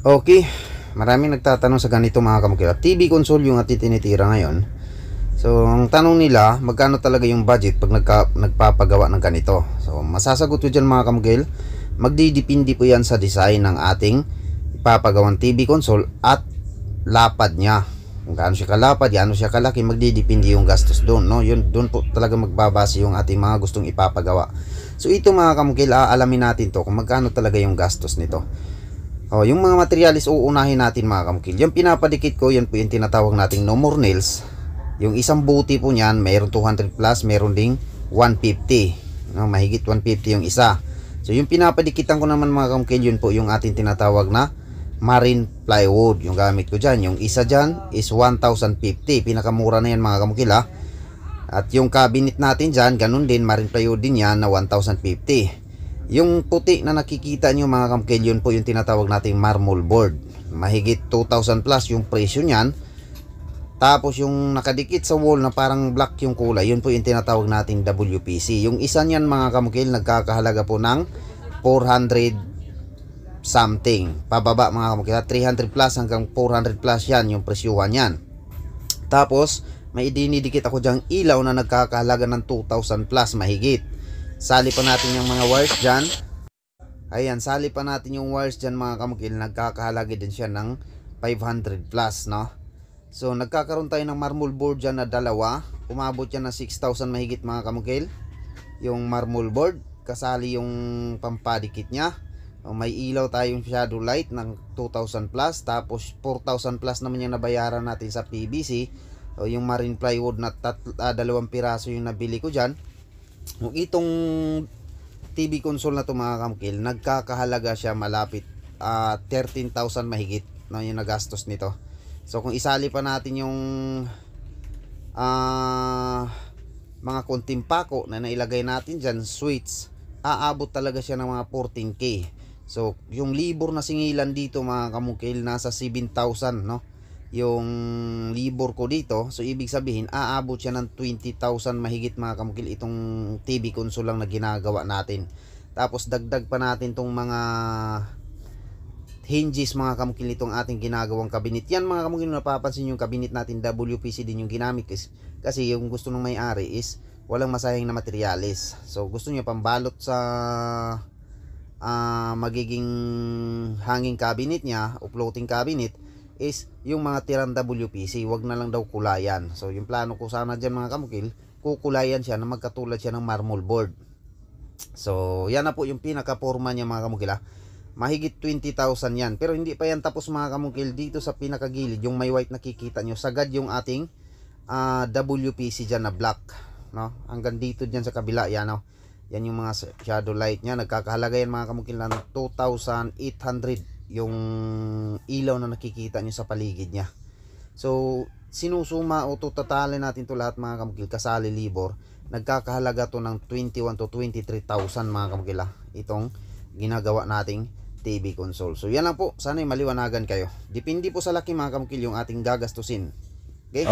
Okay, maraming nagtatanong sa ganito mga kamukil. TV console yung ating tinitira ngayon. So, ang tanong nila, magkano talaga yung budget pag nagpapagawa ng ganito? So, masasagot ko dyan mga kamukil, magdidepende po yan sa design ng ating ipapagawang TV console at lapad niya. Kung gaano siya kalapad, gaano siya kalaki, magdidepende yung gastos doon, no? Yun, doon po talaga magbabase yung ating mga gustong ipapagawa. So, ito mga kamukil, aalamin natin to kung magkano talaga yung gastos nito. Yung mga materialis uunahin natin mga kamukil. Yung pinapadikit ko, yan po yung tinatawag nating no more nails. Yung isang buti po niyan, mayroon 200 plus, mayroon ding 150. No, mahigit 150 yung isa. So yung pinapadikitan ko naman mga kamukil, yun po yung ating tinatawag na marine plywood. Yung gamit ko dyan, yung isa dyan is 1,050. Pinakamura na yan mga kamukil ha. At yung cabinet natin dyan, ganun din, marine plywood din yan na 1,050. Yung puti na nakikita nyo mga kamukil, yun po yung tinatawag nating marble board. Mahigit 2,000 plus yung presyo nyan. Tapos yung nakadikit sa wall na parang black yung kulay, yun po yung tinatawag nating WPC. Yung isa nyan mga kamukil, nagkakahalaga po ng 400 something. Pababa mga kamukil, 300 plus hanggang 400 plus yan yung presyuhan yan. Tapos may dinidikit ako dyang ilaw na nagkakahalaga ng 2,000 plus mahigit. Sali pa natin yung mga wires dyan. Ayan, sali pa natin yung wires dyan mga kamukil. Nagkakahalaga din siya ng 500 plus, no? So, nagkakaroon tayo ng marble board dyan na dalawa. Umabot yan ng 6,000 mahigit mga kamukil. Yung marble board, kasali yung pampadikit nya. May ilaw tayong shadow light ng 2,000 plus. Tapos 4,000 plus naman yung nabayaran natin sa PVC. Yung marine plywood na dalawang piraso yung nabili ko dyan. Itong TV console na to mga kamukil, nagkakahalaga siya malapit 13,000 mahigit na yung nagastos nito. So kung isali pa natin yung mga konting pako na nailagay natin dyan, switch, aabot talaga siya ng mga 14k. So yung libor na singilan dito mga kamukil, nasa 7,000, no? Yung libor ko dito, so ibig sabihin aabot siya ng 20,000 mahigit mga kamukil itong TV console lang na ginagawa natin. Tapos dagdag pa natin tong mga hinges mga kamukil itong ating ginagawang cabinet. Yan mga kamukil, napapansin yung cabinet natin WPC din yung ginamit kasi yung gusto ng may-ari is walang masayang na materialis. So gusto niya pambalot sa magiging hanging cabinet niya o floating cabinet is yung mga tirang WPC, wag na lang daw kulayan. So yung plano ko sana dyan mga kamukil, kukulayan siya na magkatulad siya ng marble board. So yan na po yung pinaka-forma niya mga kamukil ha. Mahigit 20,000 yan. Pero hindi pa yan tapos mga kamukil. Dito sa pinakagilid, yung may white nakikita nyo, sagad yung ating WPC dyan na black, no? Hanggang dito dyan sa kabila yan, no? Yan yung mga shadow light nya. Nagkakahalaga yan mga kamukil ng 2,800 yung ilaw na nakikita nyo sa paligid nya. So sinusuma o tutatali natin to lahat mga kamukil, kasali libor, nagkakahalaga to ng 21 to 23,000 mga kamukil itong ginagawa nating TV console. So yan lang po, sana maliwanagan kayo. Depende po sa laki mga kamukil yung ating gagastusin. Okay?